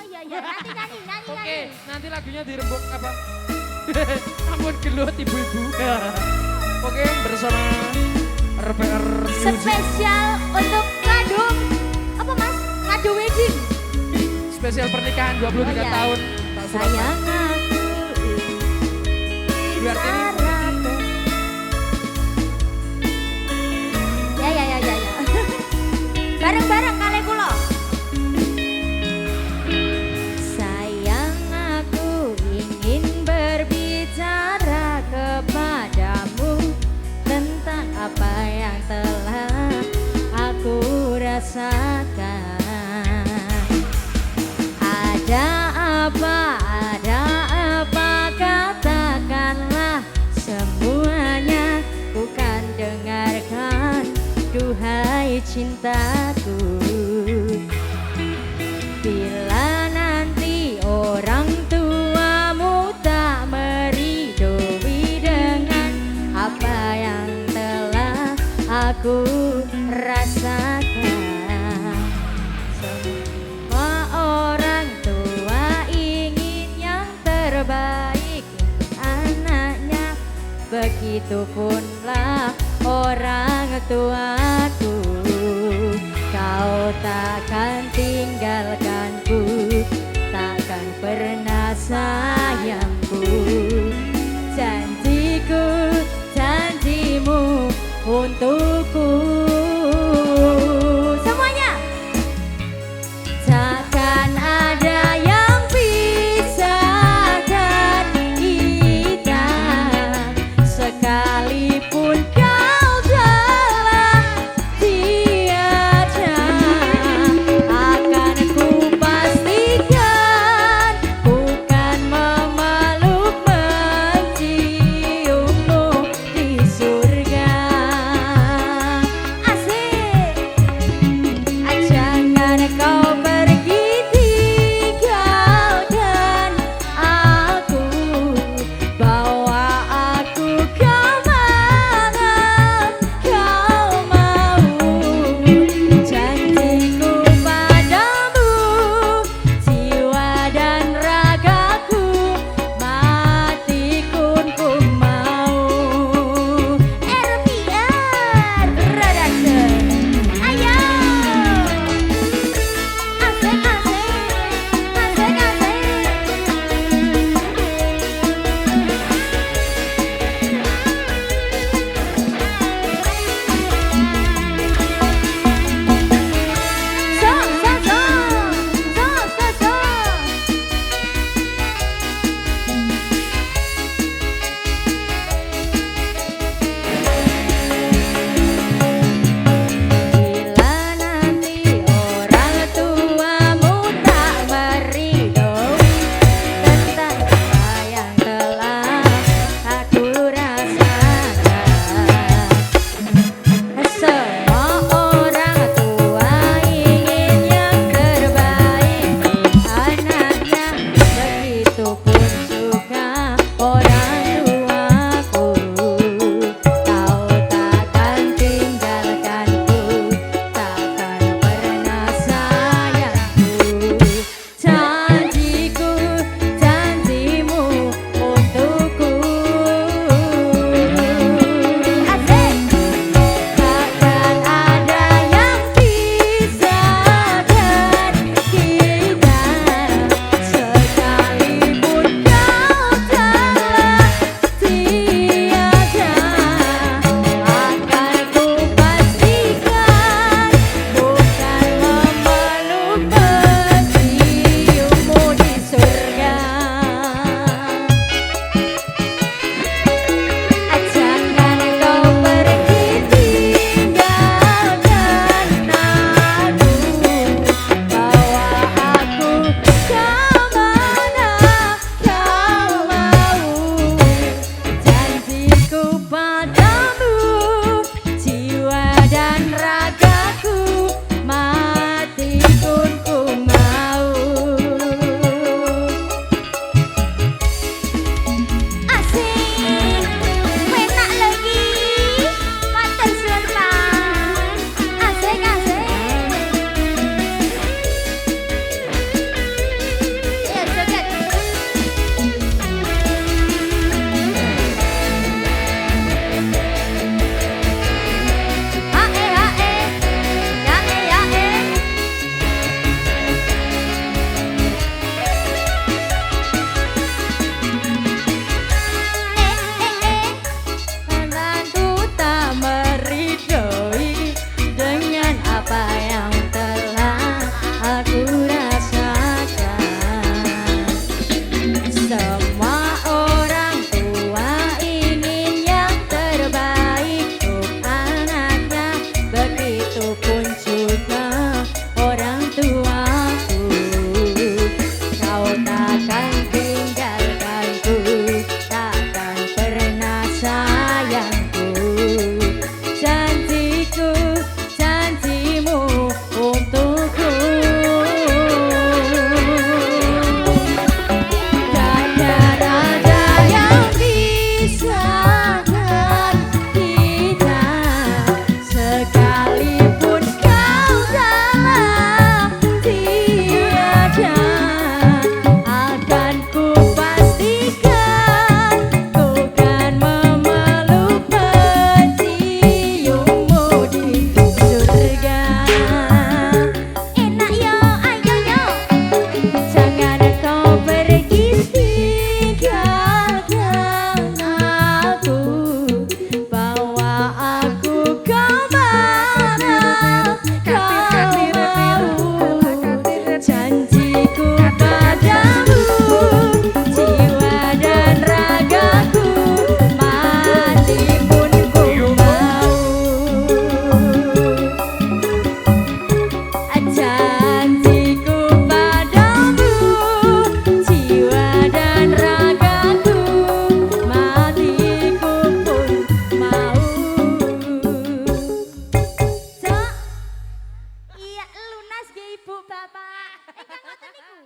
iya iya. Nanti nyanyi nyanyi Oke, nyanyi. nanti lagunya dirembuk apa? Ampun gelut ibu-ibu. Oke, bersama RPR Music. Spesial untuk ngadu apa mas? Ngadu wedding. Spesial pernikahan 23 Oh, iya. tahun. Tak Surabaya. Sayang aku Biar ini. Ya ya ya ya ya. Bareng-bareng kali kulo. Sayang aku ingin berbicara kepadamu tentang apa yang telah aku rasakan. Ada apa, katakanlah semuanya. Bukan dengarkan, duhai cintaku. Bila nanti orang tuamu tak meridoi dengan apa yang telah aku rasakan. Semua orang tua ingin yang terbaik untuk anaknya. Begitupunlah orang tuaku. Kau takkan tinggalkanku, takkan pernah sayangku. Janjiku, janjimu untukku. Semuanya. Takkan ada yang pisahkan kita, sekalipun kau telah tiada. Akan ku pastikan, bukan memeluk menciummu di surga. Janjiku padamu, jiwa dan ragaku, matiku pun mau. Cok, iya lunas ya ibu bapak.